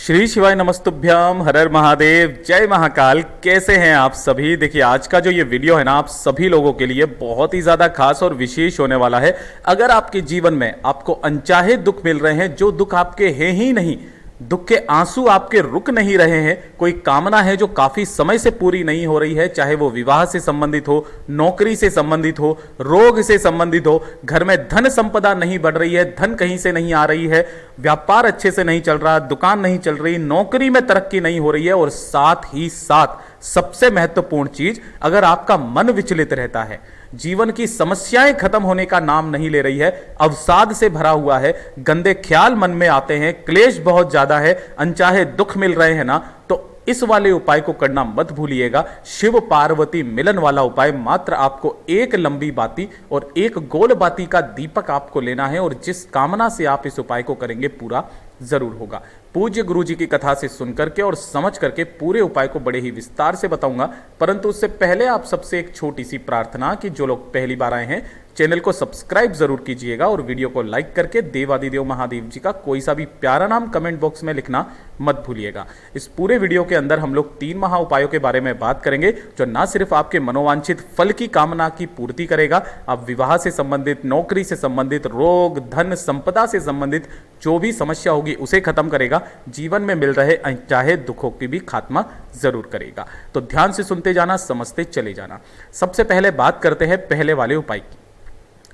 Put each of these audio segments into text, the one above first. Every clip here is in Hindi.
श्री शिवाय नमस्तुभ्यम, हर हर महादेव, जय महाकाल। कैसे हैं आप सभी। देखिए आज का जो ये वीडियो है ना, आप सभी लोगों के लिए बहुत ही ज़्यादा खास और विशेष होने वाला है। अगर आपके जीवन में आपको अनचाहे दुख मिल रहे हैं, जो दुख आपके हैं ही नहीं, दुख के आंसू आपके रुक नहीं रहे हैं, कोई कामना है जो काफी समय से पूरी नहीं हो रही है, चाहे वो विवाह से संबंधित हो, नौकरी से संबंधित हो, रोग से संबंधित हो, घर में धन संपदा नहीं बढ़ रही है, धन कहीं से नहीं आ रही है, व्यापार अच्छे से नहीं चल रहा, दुकान नहीं चल रही, नौकरी में तरक्की नहीं हो रही है, और साथ ही साथ सबसे महत्वपूर्ण चीज, अगर आपका मन विचलित रहता है, जीवन की समस्याएं खत्म होने का नाम नहीं ले रही है, अवसाद से भरा हुआ है, गंदे ख्याल मन में आते हैं, क्लेश बहुत ज्यादा है, अनचाहे दुख मिल रहे हैं ना, तो इस वाले उपाय को करना मत भूलिएगा। शिव पार्वती मिलन वाला उपाय। मात्र आपको एक लंबी बाती और एक गोल बाती का दीपक आपको लेना है, और जिस कामना से आप इस उपाय को करेंगे पूरा जरूर होगा। पूज्य गुरु जी की कथा से सुन करके और समझ करके पूरे उपाय को बड़े ही विस्तार से बताऊंगा, परंतु उससे पहले आप सबसे एक छोटी सी प्रार्थना कि जो लोग पहली बार आए हैं, चैनल को सब्सक्राइब जरूर कीजिएगा और वीडियो को लाइक करके देवादिदेव महादेव जी का कोई सा भी प्यारा नाम कमेंट बॉक्स में लिखना मत भूलिएगा। इस पूरे वीडियो के अंदर हम लोग 3 महा उपायों के बारे में बात करेंगे, जो ना सिर्फ आपके मनोवांछित फल की कामना की पूर्ति करेगा, आप विवाह से संबंधित, नौकरी से संबंधित, रोग, धन, संपदा से संबंधित जो भी समस्या होगी उसे खत्म करेगा, जीवन में मिल रहे अनचाहे दुखों की भी खात्मा जरूर करेगा। तो ध्यान से सुनते जाना, समझते चले जाना। सबसे पहले बात करते हैं पहले वाले उपाय की।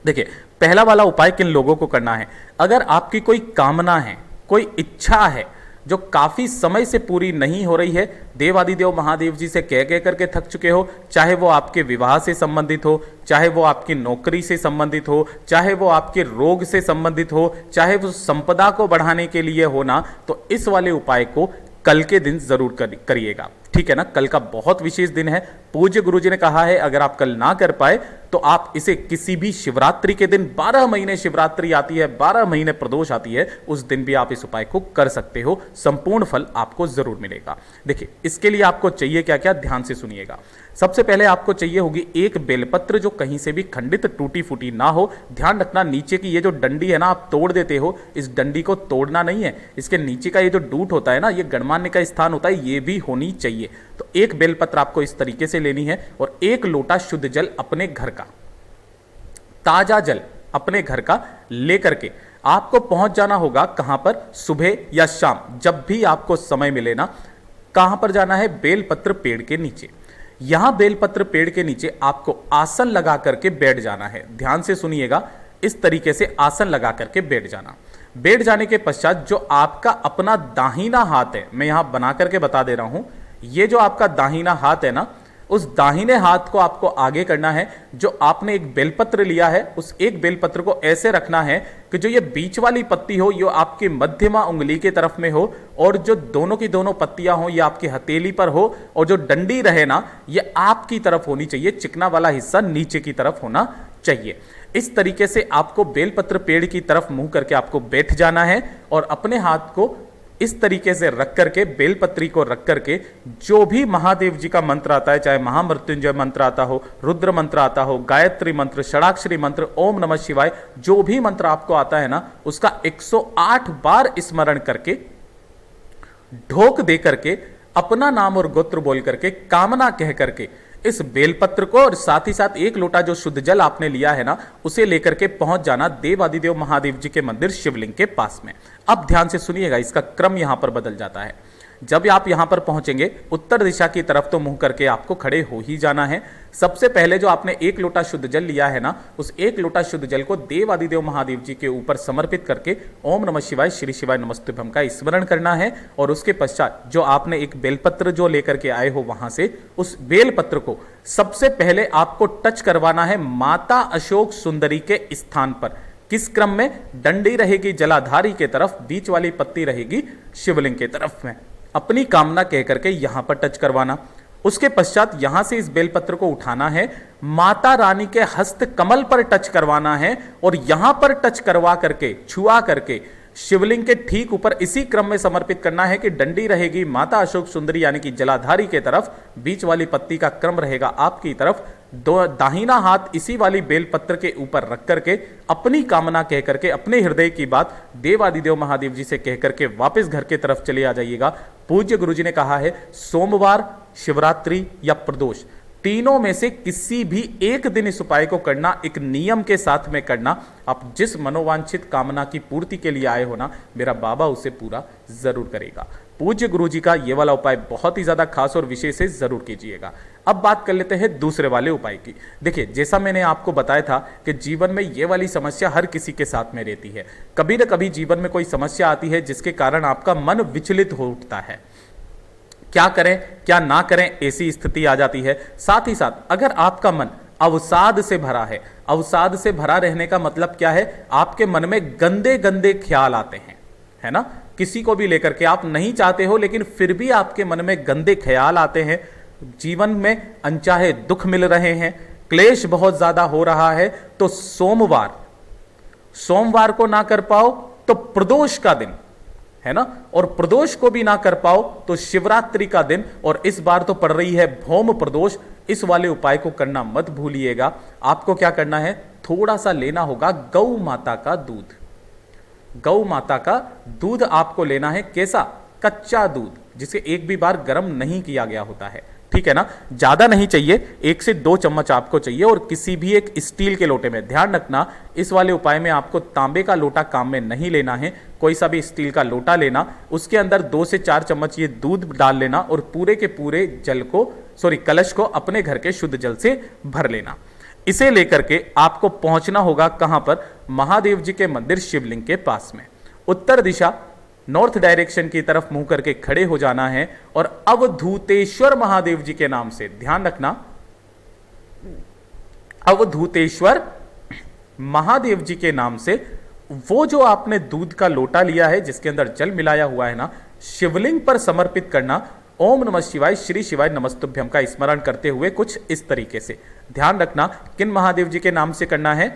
देखिए पहला वाला उपाय किन लोगों को करना है। अगर आपकी कोई कामना है, कोई इच्छा है जो काफी समय से पूरी नहीं हो रही है, देवादिदेव महादेव जी से कह करके थक चुके हो, चाहे वो आपके विवाह से संबंधित हो, चाहे वो आपकी नौकरी से संबंधित हो, चाहे वो आपके रोग से संबंधित हो, चाहे वो संपदा को बढ़ाने के लिए हो ना, तो इस वाले उपाय को कल के दिन जरूर करिएगा। ठीक है ना, कल का बहुत विशेष दिन है। पूज्य गुरु जी ने कहा है अगर आप कल ना कर पाए तो आप इसे किसी भी शिवरात्रि के दिन, 12 महीने शिवरात्रि आती है, 12 महीने प्रदोष आती है, उस दिन भी आप इस उपाय को कर सकते हो, संपूर्ण फल आपको जरूर मिलेगा। देखिए इसके लिए आपको चाहिए क्या क्या, ध्यान से सुनिएगा। सबसे पहले आपको चाहिए होगी एक बेलपत्र जो कहीं से भी खंडित टूटी फूटी ना हो। ध्यान रखना नीचे की ये जो डंडी है ना, आप तोड़ देते हो, इस डंडी को तोड़ना नहीं है, इसके नीचे का ये जो डूट होता है ना, ये गणमान्य का स्थान होता है, ये भी होनी चाहिए। तो एक बेलपत्र आपको इस तरीके से लेनी है, और एक लोटा शुद्ध जल अपने घर का, ताजा जल अपने घर का लेकर के आपको पहुंच जाना होगा। कहां पर, सुबह या शाम, जब भी आपको समय मिले ना, कहां पर जाना है, बेलपत्र पेड़ के नीचे। यहां बेलपत्र पेड़ के नीचे आपको आसन लगा करके बैठ जाना है। ध्यान से सुनिएगा, इस तरीके से आसन लगा करके बैठ जाना। बैठ जाने के पश्चात जो आपका अपना दाहिना हाथ है, मैं यहां बना करके बता दे रहा हूं, ये जो आपका दाहिना हाथ है ना, उस दाहिने हाथ को आपको आगे करना है। जो आपने एक बेलपत्र लिया है, उस एक बेलपत्र को ऐसे रखना है कि जो ये बीच वाली पत्ती हो ये आपकी मध्यमा उंगली के तरफ में हो, और जो दोनों की दोनों पत्तियां हो ये आपकी हथेली पर हो, और जो डंडी रहे ना ये आपकी तरफ होनी चाहिए, चिकना वाला हिस्सा नीचे की तरफ होना चाहिए। इस तरीके से आपको बेलपत्र पेड़ की तरफ मुंह करके आपको बैठ जाना है, और अपने हाथ को इस तरीके से रख करके, बेलपत्री को रख करके, जो भी महादेव जी का मंत्र आता है, चाहे महामृत्युंजय मंत्र आता हो, रुद्र मंत्र आता हो, गायत्री मंत्र, षडाक्षरी मंत्र, ओम नमः शिवाय, जो भी मंत्र आपको आता है ना, उसका 108 बार स्मरण करके, ढोक दे करके, अपना नाम और गोत्र बोल करके, कामना कह करके इस बेलपत्र को, और साथ ही साथ एक लोटा जो शुद्ध जल आपने लिया है ना, उसे लेकर के पहुंच जाना देवादिदेव महादेव जी के मंदिर शिवलिंग के पास में। अब ध्यान से सुनिएगा, इसका क्रम यहां पर बदल जाता है। जब आप यहां पर पहुंचेंगे, उत्तर दिशा की तरफ तो मुंह करके आपको खड़े हो ही जाना है। सबसे पहले जो आपने एक लोटा शुद्ध जल लिया है ना, उस एक लोटा शुद्ध जल को देवादिदेव महादेव जी के ऊपर समर्पित करके ओम नमः शिवाय, श्री शिवाय नमस्तुभ्यम का स्मरण करना है। और उसके पश्चात जो आपने एक बेलपत्र जो लेकर के आए हो, वहां से उस बेलपत्र को सबसे पहले आपको टच करवाना है माता अशोक सुंदरी के स्थान पर। किस क्रम में, डंडी रहेगी जलाधारी के तरफ, बीच वाली पत्ती रहेगी शिवलिंग के तरफ में। अपनी कामना कह करके यहां पर टच करवाना। उसके पश्चात यहां से इस बेलपत्र को उठाना है, माता रानी के हस्त कमल पर टच करवाना है, और यहां पर टच करवा करके, छुआ करके शिवलिंग के ठीक ऊपर इसी क्रम में समर्पित करना है कि डंडी रहेगी माता अशोक सुंदरी यानी कि जलाधारी के तरफ, बीच वाली पत्ती का क्रम रहेगा आपकी तरफ, दाहिना हाथ इसी वाली बेलपत्र के ऊपर रख करके अपनी कामना कह करके, अपने हृदय की बात देवादिदेव महादेव जी से कह करके वापस घर के तरफ चले आ जाइएगा। पूज्य गुरु जी ने कहा है सोमवार, शिवरात्रि या प्रदोष, तीनों में से किसी भी एक दिन इस उपाय को करना, एक नियम के साथ में करना। आप जिस मनोवांछित कामना की पूर्ति के लिए आए हो ना, मेरा बाबा उसे पूरा जरूर करेगा। पूज्य गुरु जी का ये वाला उपाय बहुत ही ज्यादा खास और विशेष है, जरूर कीजिएगा। अब बात कर लेते हैं दूसरे वाले उपाय की। देखिए, जैसा मैंने आपको बताया था कि जीवन में ये वाली समस्या हर किसी के साथ में रहती है। कभी न कभी जीवन में कोई समस्या आती है जिसके कारण आपका मन विचलित हो उठता है, क्या करें क्या ना करें ऐसी स्थिति आ जाती है। साथ ही साथ अगर आपका मन अवसाद से भरा है, अवसाद से भरा रहने का मतलब क्या है, आपके मन में गंदे गंदे ख्याल आते हैं, है ना, किसी को भी लेकर के आप नहीं चाहते हो लेकिन फिर भी आपके मन में गंदे ख्याल आते हैं, जीवन में अनचाहे दुख मिल रहे हैं, क्लेश बहुत ज्यादा हो रहा है, तो सोमवार को ना कर पाओ तो प्रदोष का दिन, है ना, और प्रदोष को भी ना कर पाओ तो शिवरात्रि का दिन, और इस बार तो पड़ रही है भौम प्रदोष, इस वाले उपाय को करना मत भूलिएगा। आपको क्या करना है, थोड़ा सा लेना होगा गौ माता का दूध। गौ माता का दूध आपको लेना है, कैसा, कच्चा दूध, जिसे एक भी बार गर्म नहीं किया गया होता है, ठीक है ना, ज्यादा नहीं चाहिए, 1 से 2 चम्मच आपको चाहिए, और किसी भी एक स्टील के लोटे में। ध्यान रखना, इस वाले उपाय में आपको तांबे का लोटा काम में नहीं लेना है, कोई सा भी स्टील का लोटा लेना, उसके अंदर 2 से 4 चम्मच ये दूध डाल लेना, और पूरे के पूरे कलश को अपने घर के शुद्ध जल से भर लेना। इसे लेकर के आपको पहुंचना होगा कहां पर, महादेव जी के मंदिर शिवलिंग के पास में, उत्तर दिशा नॉर्थ डायरेक्शन की तरफ मुंह करके खड़े हो जाना है, और अवधूतेश्वर महादेव जी के नाम से, ध्यान रखना, अवधूतेश्वर महादेव जी के नाम से वो जो आपने दूध का लोटा लिया है जिसके अंदर जल मिलाया हुआ है ना, शिवलिंग पर समर्पित करना। ओम नमः शिवाय, श्री शिवाय नमस्तुभ्यम का स्मरण करते हुए कुछ इस तरीके से। ध्यान रखना, किन महादेव जी के नाम से करना है,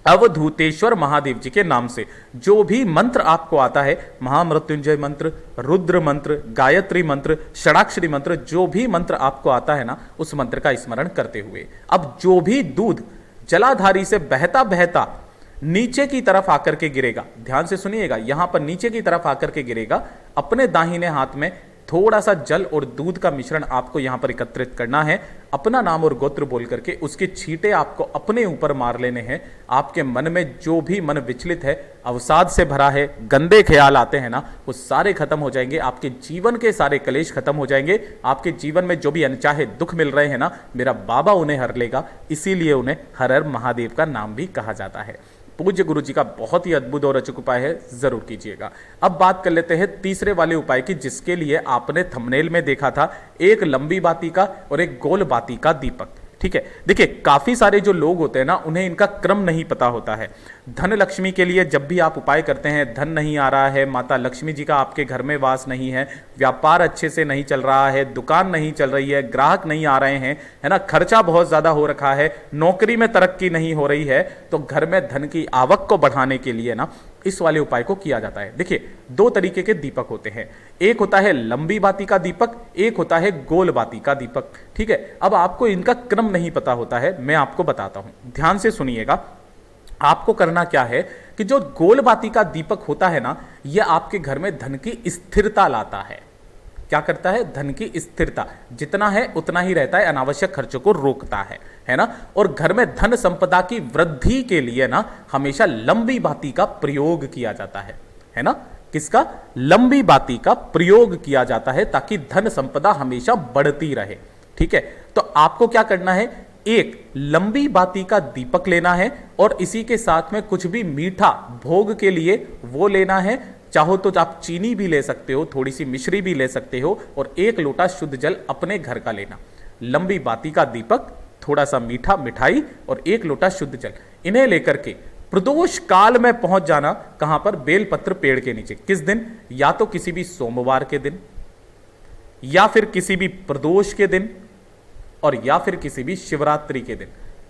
अवधूतेश्वर महादेव जी के नाम से। जो भी मंत्र आपको आता है, महामृत्युंजय मंत्र, रुद्र मंत्र, गायत्री मंत्र, षडाक्षरी मंत्र, जो भी मंत्र आपको आता है ना, उस मंत्र का स्मरण करते हुए अब जो भी दूध जलाधारी से बहता बहता नीचे की तरफ आकर के गिरेगा, ध्यान से सुनिएगा, यहां पर नीचे की तरफ आकर के गिरेगा, अपने दाहिने हाथ में थोड़ा सा जल और दूध का मिश्रण आपको यहां पर एकत्रित करना है। अपना नाम और गोत्र बोल करके उसके छींटे आपको अपने ऊपर मार लेने हैं। आपके मन में जो भी मन विचलित है, अवसाद से भरा है, गंदे ख्याल आते हैं ना, वो सारे खत्म हो जाएंगे, आपके जीवन के सारे कलेश खत्म हो जाएंगे। आपके जीवन में जो भी अनचाहे दुख मिल रहे हैं ना, मेरा बाबा उन्हें हर लेगा, इसीलिए उन्हें हर हर महादेव का नाम भी कहा जाता है। पूज्य गुरु जी का बहुत ही अद्भुत और अचूक उपाय है, जरूर कीजिएगा। अब बात कर लेते हैं तीसरे वाले उपाय की, जिसके लिए आपने थंबनेल में देखा था, एक लंबी बाती का और एक गोल बाती का दीपक, ठीक है। देखिए, काफी सारे जो लोग होते हैं ना, उन्हें इनका क्रम नहीं पता होता है। धन लक्ष्मी के लिए जब भी आप उपाय करते हैं, धन नहीं आ रहा है, माता लक्ष्मी जी का आपके घर में वास नहीं है, व्यापार अच्छे से नहीं चल रहा है, दुकान नहीं चल रही है, ग्राहक नहीं आ रहे हैं, है ना, खर्चा बहुत ज्यादा हो रखा है, नौकरी में तरक्की नहीं हो रही है, तो घर में धन की आवक को बढ़ाने के लिए ना इस वाले उपाय को किया जाता है। देखिए, 2 तरीके के दीपक होते हैं, एक होता है लंबी बाती का दीपक, एक होता है गोल बाती का दीपक, ठीक है। अब आपको इनका क्रम नहीं पता होता है, मैं आपको बताता हूं, ध्यान से सुनिएगा। आपको करना क्या है कि जो गोल बाती का दीपक होता है ना, यह आपके घर में धन की स्थिरता लाता है। क्या करता है, धन की स्थिरता, जितना है उतना ही रहता है, अनावश्यक खर्चों को रोकता है ना। और घर में धन संपदा की वृद्धि के लिए ना हमेशा लंबी बाती का प्रयोग किया जाता है ना। किसका, लंबी बाती का प्रयोग किया जाता है, ताकि धन संपदा हमेशा बढ़ती रहे, ठीक है। तो आपको क्या करना है, एक लंबी बाती का दीपक लेना है, और इसी के साथ में कुछ भी मीठा भोग के लिए वो लेना है। चाहो तो आप चीनी भी ले सकते हो, थोड़ी सी मिश्री भी ले सकते हो, और 1 लोटा शुद्ध जल अपने घर का लेना। लंबी बाती का दीपक, थोड़ा सा मीठा मिठाई और 1 लोटा शुद्ध जल, इन्हें लेकर के प्रदोष काल में पहुंच जाना। कहां पर, बेलपत्र पेड़ के नीचे। किस दिन, या तो किसी भी सोमवार के दिन, या फिर किसी भी प्रदोष के दिन, और या फिर किसी भी शिवरात्रि के दिन।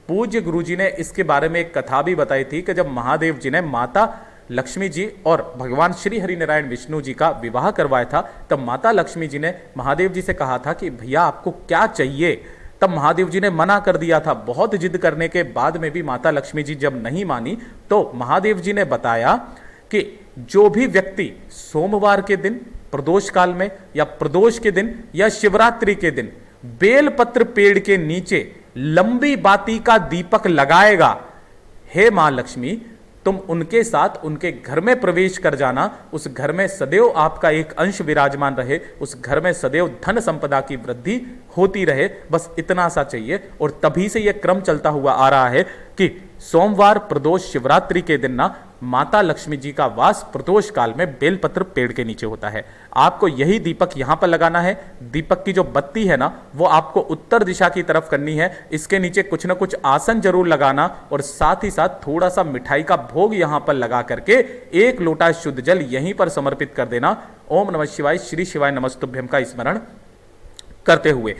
पूज्य गुरु जी ने इसके बारे में एक कथा भी बताई थी कि जब महादेव जी ने माता लक्ष्मी जी और भगवान श्री हरि नारायण विष्णु जी का विवाह करवाया था, तब माता लक्ष्मी जी ने महादेव जी से कहा था कि भैया आपको क्या चाहिए, तब महादेव जी ने मना कर दिया था। बहुत जिद करने के बाद में भी माता लक्ष्मी जी जब नहीं मानी तो महादेव जी ने बताया कि जो भी व्यक्ति सोमवार के दिन, प्रदोष काल में या प्रदोष के दिन या शिवरात्रि के दिन बेलपत्र पेड़ के नीचे लंबी बाती का दीपक लगाएगा, हे मां लक्ष्मी तुम उनके साथ उनके घर में प्रवेश कर जाना। उस घर में सदैव आपका एक अंश विराजमान रहे, उस घर में सदैव धन संपदा की वृद्धि होती रहे। बस इतना सा चाहिए। और तभी से यह क्रम चलता हुआ आ रहा है कि सोमवार, प्रदोष, शिवरात्रि के दिन ना माता लक्ष्मी जी का वास प्रदोष काल में बेलपत्र पेड़ के नीचे होता है। आपको यही दीपक यहां पर लगाना है। दीपक की जो बत्ती है ना वो आपको उत्तर दिशा की तरफ करनी है। इसके नीचे कुछ ना कुछ आसन जरूर लगाना और साथ ही साथ थोड़ा सा मिठाई का भोग यहां पर लगा करके 1 लोटा शुद्ध जल यहीं पर समर्पित कर देना। ओम नमः शिवाय, श्री शिवाय नमस्तुभ्यम का स्मरण करते हुए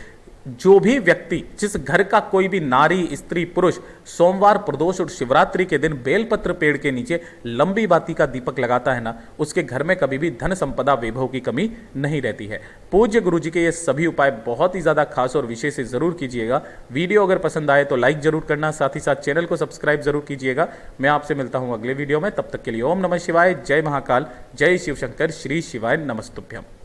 जो भी व्यक्ति, जिस घर का कोई भी नारी, स्त्री, पुरुष सोमवार, प्रदोष और शिवरात्रि के दिन बेलपत्र पेड़ के नीचे लंबी बाती का दीपक लगाता है ना, उसके घर में कभी भी धन संपदा, वैभव की कमी नहीं रहती है। पूज्य गुरु जी के ये सभी उपाय बहुत ही ज्यादा खास और विशेष जरूर कीजिएगा। वीडियो अगर पसंद आए तो लाइक जरूर करना, साथ ही साथ चैनल को सब्सक्राइब जरूर कीजिएगा। मैं आपसे मिलता हूं अगले वीडियो में, तब तक के लिए ओम नमः शिवाय, जय महाकाल, जय शिव शंकर, श्री शिवाय नमस्तुभ्यम।